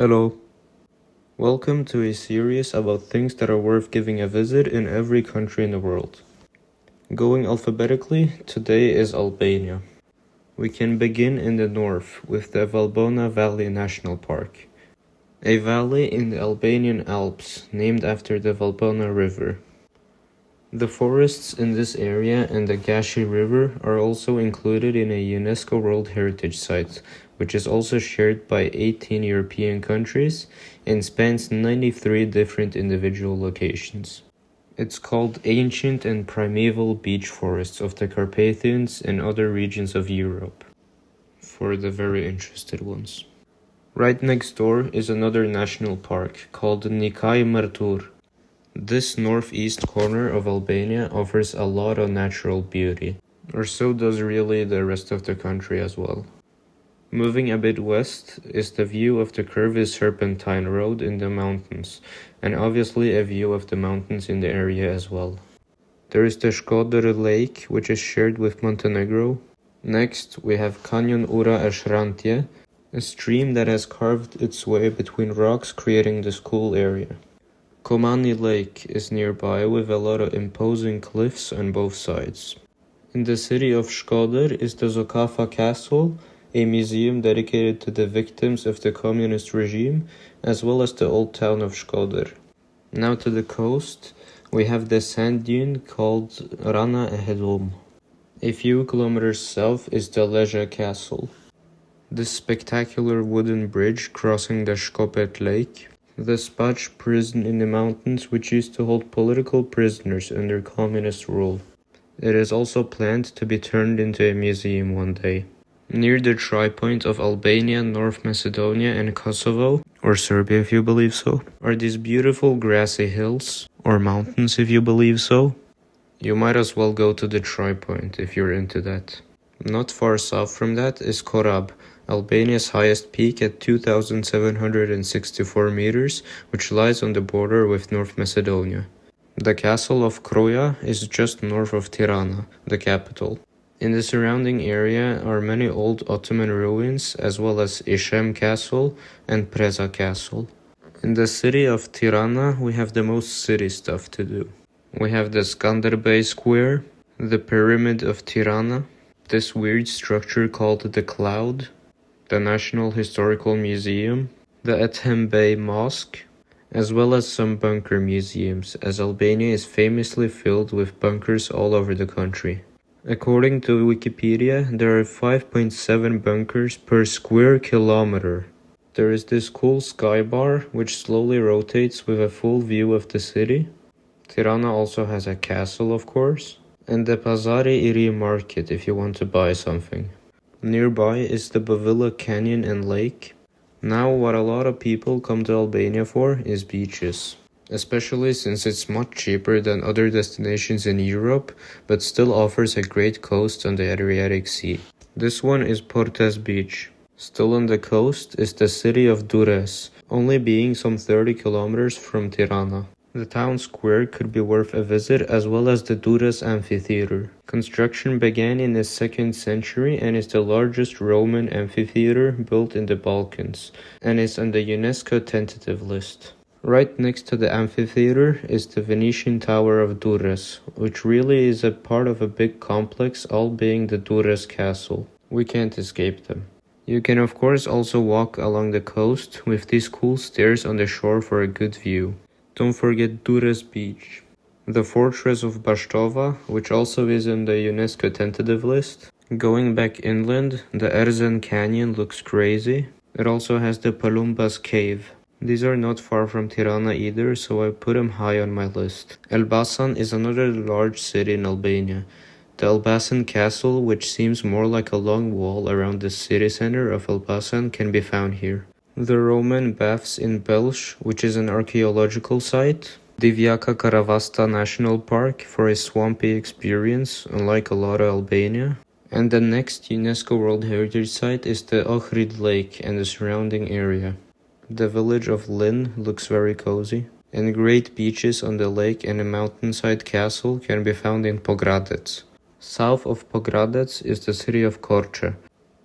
Hello. Welcome to a series about things that are worth giving a visit in every country in the world. Going alphabetically, today is Albania. We can begin in the north with the Valbona Valley National Park, a valley in the Albanian Alps named after the Valbona River. The forests in this area and the Gashi River are also included in a UNESCO World Heritage Site, which is also shared by 18 European countries and spans 93 different individual locations. It's called Ancient and Primeval Beech Forests of the Carpathians and other regions of Europe, for the very interested ones. Right next door is another national park called Nikai Mërtur. This northeast corner of Albania offers a lot of natural beauty, or so does really the rest of the country as well. Moving a bit west is the view of the curvy Serpentine Road in the mountains, and obviously a view of the mountains in the area as well. There is the Shkodër Lake, which is shared with Montenegro. Next, we have Canyon Ura e Shrantje, a stream that has carved its way between rocks, creating this cool area. Komani Lake is nearby with a lot of imposing cliffs on both sides. In the city of Shkodër is the Zokafa Castle, a museum dedicated to the victims of the communist regime, as well as the old town of Shkodër. Now to the coast, we have the sand dune called Rana e Hedum. A few kilometers south is the Leja Castle. This spectacular wooden bridge crossing the Shkopet Lake, the Spach prison in the mountains which used to hold political prisoners under communist rule. It is also planned to be turned into a museum one day. Near the tri-point of Albania, North Macedonia and Kosovo, or Serbia if you believe so, are these beautiful grassy hills, or mountains if you believe so. You might as well go to the tri-point if you're into that. Not far south from that is Korab, Albania's highest peak at 2,764 meters, which lies on the border with North Macedonia. The castle of Kroja is just north of Tirana, the capital. In the surrounding area are many old Ottoman ruins, as well as Ishem Castle and Preza Castle. In the city of Tirana, we have the most city stuff to do. We have the Skanderbej Square, the Pyramid of Tirana, this weird structure called the Cloud, the National Historical Museum, the Ethem Bey Mosque, as well as some bunker museums, as Albania is famously filled with bunkers all over the country. According to Wikipedia, there are 5.7 bunkers per square kilometer. There is this cool sky bar, which slowly rotates with a full view of the city. Tirana also has a castle, of course, and the Pazari Iri market if you want to buy something. Nearby is the Bovilla Canyon and Lake. Now what a lot of people come to Albania for is beaches, especially since it's much cheaper than other destinations in Europe, but still offers a great coast on the Adriatic Sea. This one is Portes Beach. Still on the coast is the city of Durrës, only being some 30 kilometers from Tirana. The town square could be worth a visit, as well as the Durrës Amphitheater. Construction began in the 2nd century and is the largest Roman amphitheater built in the Balkans, and is on the UNESCO tentative list. Right next to the amphitheater is the Venetian Tower of Durrës, which really is a part of a big complex, all being the Durrës Castle. We can't escape them. You can of course also walk along the coast with these cool stairs on the shore for a good view. Don't forget Durrës Beach. The fortress of Bashtova, which also is on the UNESCO tentative list. Going back inland, the Erzen Canyon looks crazy. It also has the Palumbas Cave. These are not far from Tirana either, so I put them high on my list. Elbasan is another large city in Albania. The Elbasan Castle, which seems more like a long wall around the city center of Elbasan, can be found here. The Roman Baths in Belsh, which is an archaeological site. Divjaka Karavasta National Park for a swampy experience, unlike a lot of Albania. And the next UNESCO World Heritage Site is the Ohrid Lake and the surrounding area. The village of Lin looks very cozy, and great beaches on the lake and a mountainside castle can be found in Pogradec. South of Pogradec is the city of Korče,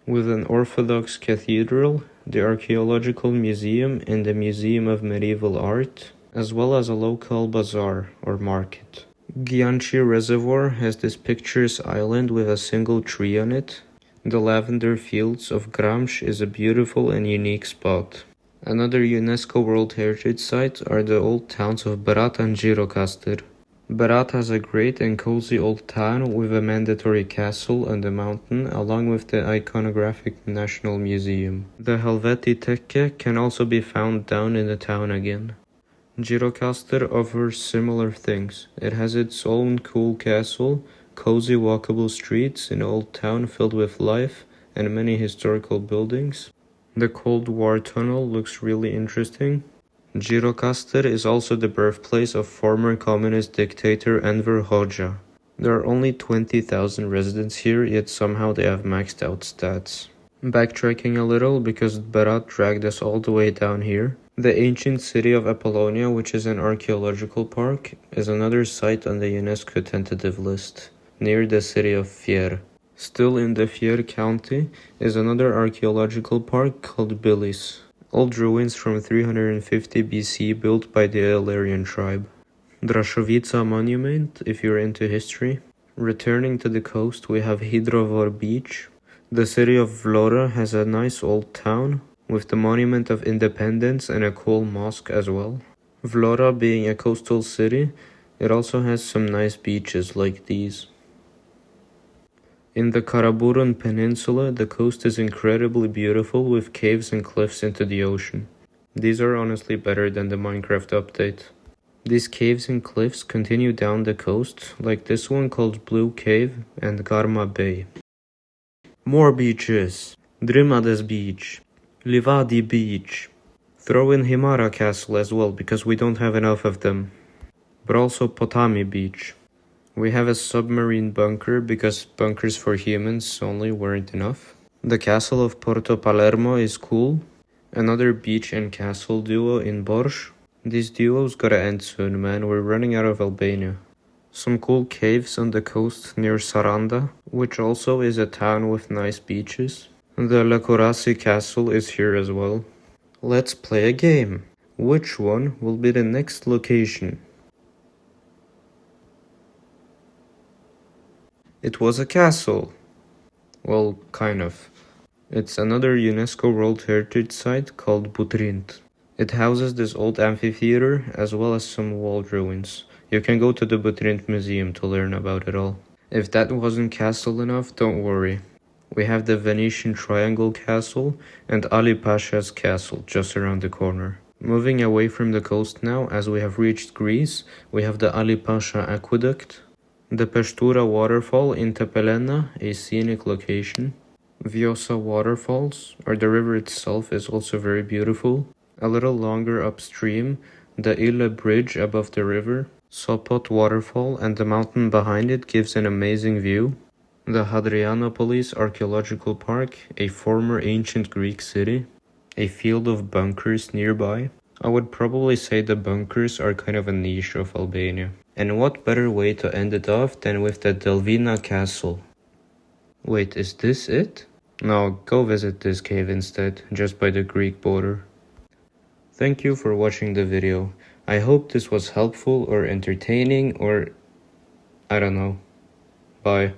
with an Orthodox cathedral, the Archaeological Museum and the Museum of Medieval Art, as well as a local bazaar or market. Gianchi Reservoir has this picturesque island with a single tree on it. The lavender fields of Gramsh is a beautiful and unique spot. Another UNESCO World Heritage Site are the old towns of Berat and Gjirokastër. Berat has a great and cozy old town with a mandatory castle on the mountain along with the iconographic National Museum. The Helveti Tekke can also be found down in the town again. Gjirokastër offers similar things. It has its own cool castle, cozy walkable streets, an old town filled with life, and many historical buildings. The Cold War tunnel looks really interesting. Gjirokastër is also the birthplace of former communist dictator Enver Hoxha. There are only 20,000 residents here, yet somehow they have maxed out stats. Backtracking a little, because Berat dragged us all the way down here, the ancient city of Apollonia, which is an archaeological park, is another site on the UNESCO tentative list, near the city of Fier. Still in the Fier county is another archaeological park called Bilis. Old ruins from 350 BC built by the Illyrian tribe. Drashovica Monument, if you're into history. Returning to the coast, we have Hydrovor Beach. The city of Vlora has a nice old town, with the Monument of Independence and a cool mosque as well. Vlora being a coastal city, it also has some nice beaches like these. In the Karaburun Peninsula, the coast is incredibly beautiful with caves and cliffs into the ocean. These are honestly better than the Minecraft update. These caves and cliffs continue down the coast, like this one called Blue Cave and Garma Bay. More beaches. Drimades Beach. Livadi Beach. Throw in Himara Castle as well, because we don't have enough of them. But also Potami Beach. We have a submarine bunker because bunkers for humans only weren't enough. The castle of Porto Palermo is cool. Another beach and castle duo in Borj. These duos gotta end soon, man, we're running out of Albania. Some cool caves on the coast near Saranda, which also is a town with nice beaches. The Lakurasi castle is here as well. Let's play a game. Which one will be the next location? It was a castle. Well, kind of. It's another UNESCO World Heritage Site called Butrint. It houses this old amphitheater as well as some wall ruins. You can go to the Butrint Museum to learn about it all. If that wasn't castle enough, don't worry. We have the Venetian Triangle Castle and Ali Pasha's castle just around the corner. Moving away from the coast now, as we have reached Greece, we have the Ali Pasha Aqueduct, the Peshtura waterfall in Tepelena, a scenic location. Vjosa waterfalls, or the river itself, is also very beautiful. A little longer upstream, the Ile bridge above the river, Sopot waterfall, and the mountain behind it gives an amazing view. The Hadrianopolis Archaeological Park, a former ancient Greek city. A field of bunkers nearby. I would probably say the bunkers are kind of a niche of Albania. And what better way to end it off than with the Delvina Castle? Wait, is this it? No, go visit this cave instead, just by the Greek border. Thank you for watching the video. I hope this was helpful or entertaining or... I don't know. Bye.